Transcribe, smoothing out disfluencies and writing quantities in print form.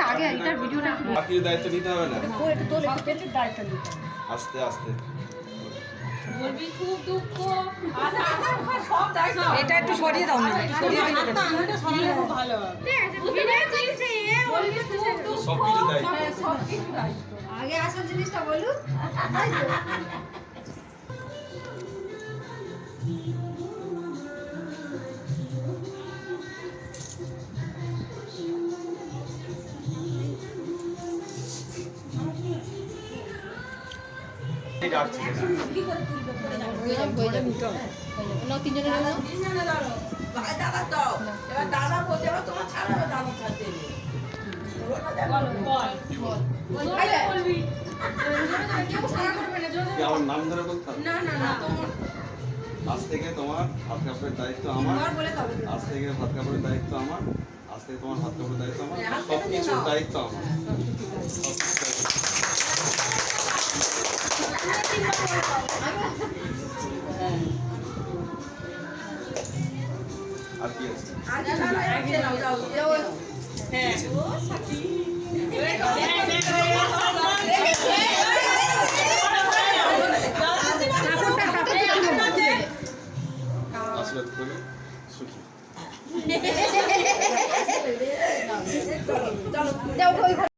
আগে এটার ভিডিওটা বাকি দায়িত্ব নিতে হবে না ও একটু তোল একটু পেটের দায়িত্ব নিতে হবে। আস্তে আস্তে বলবি খুব দুঃখ আধা আধা সব দায়িত্ব এটা একটু সরিয়ে দাও না একটু সরিয়ে দিলে না এটা সরালে খুব ভালো হবে বুঝতে পেরেছিস বলবি খুব দুঃখ সবকিছু দায়িত্ব সব কিছু দায়িত্ব আগে আসল জিনিসটা বলুন এই রাখছি না কি করে তুলবে করে যাবে হয়ে যাবে না তিনজনে নাও তিনজনে ধরো ভাই দাদা দাও এবার দাদা বলতে হবে তোমার ছাড়া দাদা ছাড়তে নেই বল বল কি বল বলবি কেউ সারা করবে না কি আমার নাম ধরে বলতে হবে? না না না তোমার আজ থেকে তোমার হাত কাপড়ের দায়িত্ব আমার তোমার বলে তবে আজ থেকে হাত কাপড়ের দায়িত্ব আমার আজ থেকে তোমার হাত কাপড়ের দায়িত্ব আমার হ্যাঁ, সব কিছুর নাও। দায়িত্ব আমার সব কিছুর দায়িত্ব। আর কি আছে আগে না আগে নাও যাও যাও হ্যাঁ ও সাকি আশীর্বাদ করে সুখী চলো